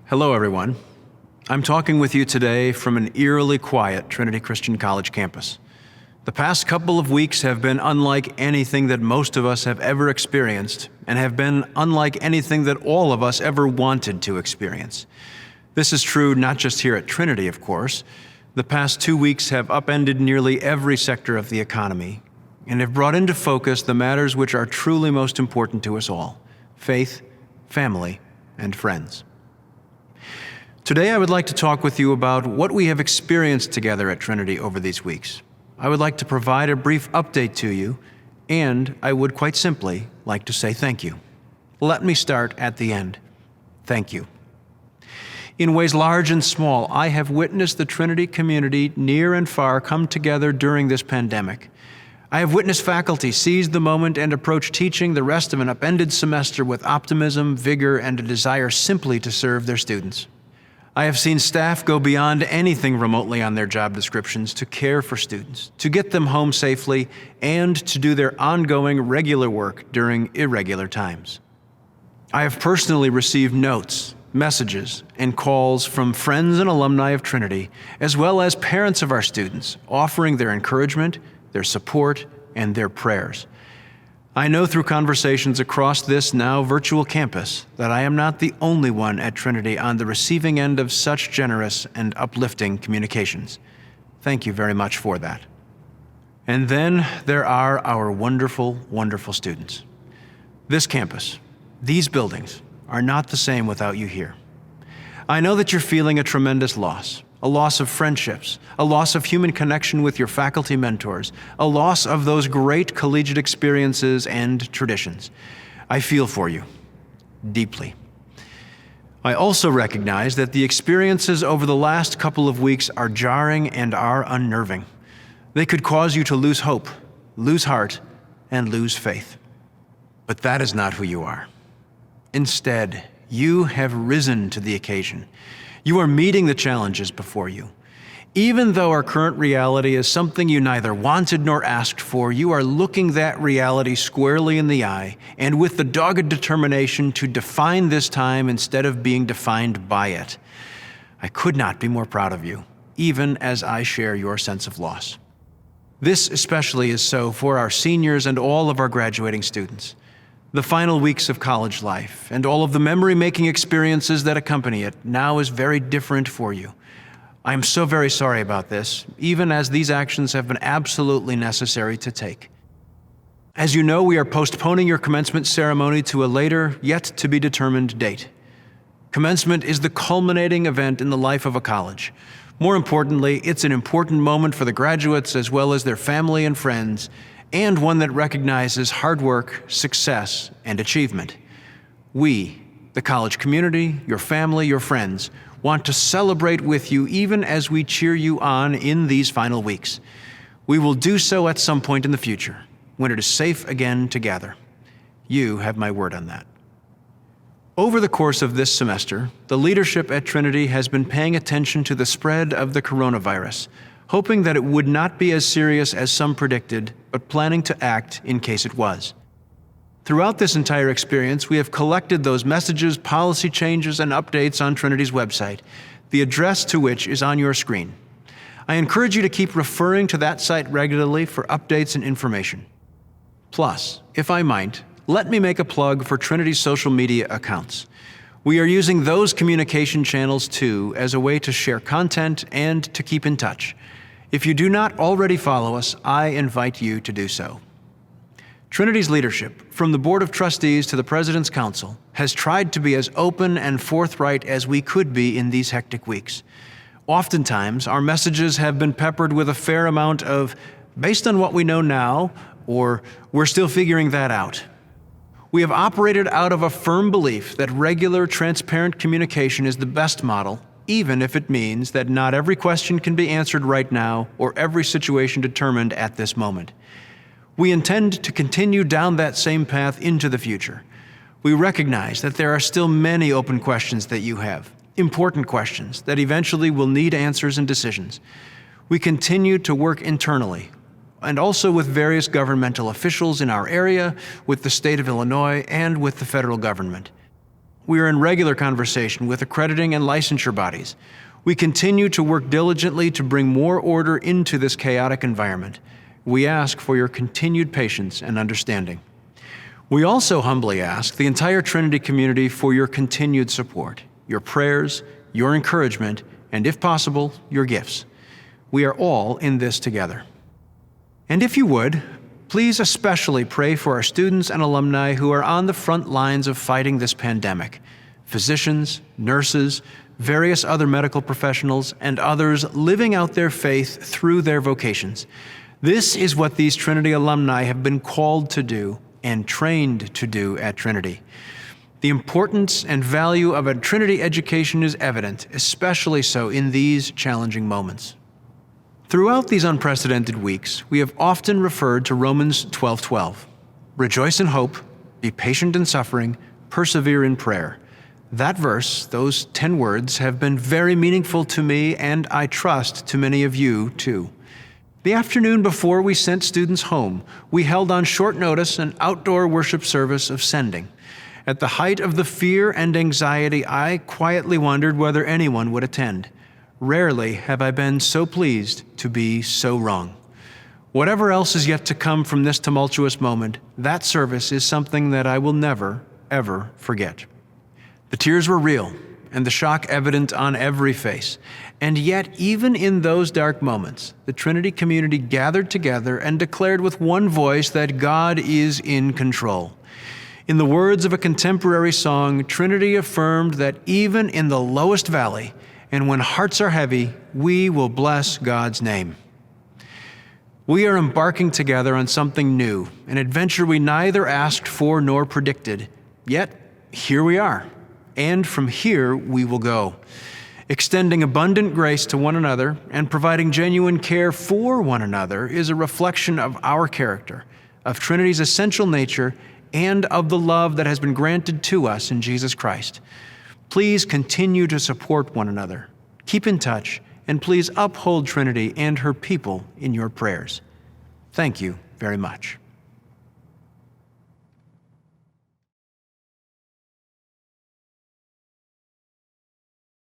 Hello, everyone. I'm talking with you today from an eerily quiet Trinity Christian College campus. The past couple of weeks have been unlike anything that most of us have ever experienced, and have been unlike anything that all of us ever wanted to experience. This is true not just here at Trinity, of course. The past 2 weeks have upended nearly every sector of the economy, and have brought into focus the matters which are truly most important to us all: faith, family, and friends. Today I would like to talk with you about what we have experienced together at Trinity over these weeks. I would like to provide a brief update to you, and I would quite simply like to say thank you. Let me start at the end. Thank you. In ways large and small, I have witnessed the Trinity community near and far come together during this pandemic. I have witnessed faculty seize the moment and approach teaching the rest of an upended semester with optimism, vigor, and a desire simply to serve their students. I have seen staff go beyond anything remotely on their job descriptions to care for students, to get them home safely, and to do their ongoing regular work during irregular times. I have personally received notes, messages, and calls from friends and alumni of Trinity, as well as parents of our students, offering their encouragement, their support, and their prayers. I know through conversations across this now virtual campus that I am not the only one at Trinity on the receiving end of such generous and uplifting communications. Thank you very much for that. And then there are our wonderful, wonderful students. This campus, these buildings, are not the same without you here. I know that you're feeling a tremendous loss. A loss of friendships, a loss of human connection with your faculty mentors, a loss of those great collegiate experiences and traditions. I feel for you, deeply. I also recognize that the experiences over the last couple of weeks are jarring and are unnerving. They could cause you to lose hope, lose heart, and lose faith. But that is not who you are. Instead, you have risen to the occasion. You are meeting the challenges before you. Even though our current reality is something you neither wanted nor asked for, you are looking that reality squarely in the eye, and with the dogged determination to define this time instead of being defined by it. I could not be more proud of you, even as I share your sense of loss. This especially is so for our seniors and all of our graduating students. The final weeks of college life and all of the memory-making experiences that accompany it now is very different for you. I am so very sorry about this, even as these actions have been absolutely necessary to take. As you know, we are postponing your commencement ceremony to a later, yet-to-be-determined date. Commencement is the culminating event in the life of a college. More importantly, it's an important moment for the graduates as well as their family and friends, and one that recognizes hard work, success, and achievement. We, the college community, your family, your friends, want to celebrate with you even as we cheer you on in these final weeks. We will do so at some point in the future, when it is safe again to gather. You have my word on that. Over the course of this semester, the leadership at Trinity has been paying attention to the spread of the coronavirus, hoping that it would not be as serious as some predicted, but planning to act in case it was. Throughout this entire experience, we have collected those messages, policy changes, and updates on Trinity's website, the address to which is on your screen. I encourage you to keep referring to that site regularly for updates and information. Plus, if I might, let me make a plug for Trinity's social media accounts. We are using those communication channels too as a way to share content and to keep in touch. If you do not already follow us, I invite you to do so. Trinity's leadership, from the Board of Trustees to the President's Council, has tried to be as open and forthright as we could be in these hectic weeks. Oftentimes, our messages have been peppered with a fair amount of, based on what we know now, or we're still figuring that out. We have operated out of a firm belief that regular, transparent communication is the best model, even if it means that not every question can be answered right now or every situation determined at this moment. We intend to continue down that same path into the future. We recognize that there are still many open questions that you have, important questions that eventually will need answers and decisions. We continue to work internally and also with various governmental officials in our area, with the state of Illinois, and with the federal government. We are in regular conversation with accrediting and licensure bodies. We continue to work diligently to bring more order into this chaotic environment. We ask for your continued patience and understanding. We also humbly ask the entire Trinity community for your continued support, your prayers, your encouragement, and if possible, your gifts. We are all in this together. And if you would, please especially pray for our students and alumni who are on the front lines of fighting this pandemic. Physicians, nurses, various other medical professionals, and others living out their faith through their vocations. This is what these Trinity alumni have been called to do and trained to do at Trinity. The importance and value of a Trinity education is evident, especially so in these challenging moments. Throughout these unprecedented weeks, we have often referred to Romans 12:12. Rejoice in hope, be patient in suffering, persevere in prayer. That verse, those 10 words, have been very meaningful to me, and I trust to many of you too. The afternoon before we sent students home, we held on short notice an outdoor worship service of sending. At the height of the fear and anxiety, I quietly wondered whether anyone would attend. Rarely have I been so pleased to be so wrong. Whatever else is yet to come from this tumultuous moment, that service is something that I will never, ever forget. The tears were real, and the shock evident on every face. And yet, even in those dark moments, the Trinity community gathered together and declared with one voice that God is in control. In the words of a contemporary song, Trinity affirmed that even in the lowest valley, and when hearts are heavy, we will bless God's name. We are embarking together on something new, an adventure we neither asked for nor predicted. Yet, here we are. And from here we will go, extending abundant grace to one another and providing genuine care for one another is a reflection of our character, of Trinity's essential nature, and of the love that has been granted to us in Jesus Christ. Please continue to support one another, keep in touch, and please uphold Trinity and her people in your prayers. Thank you very much.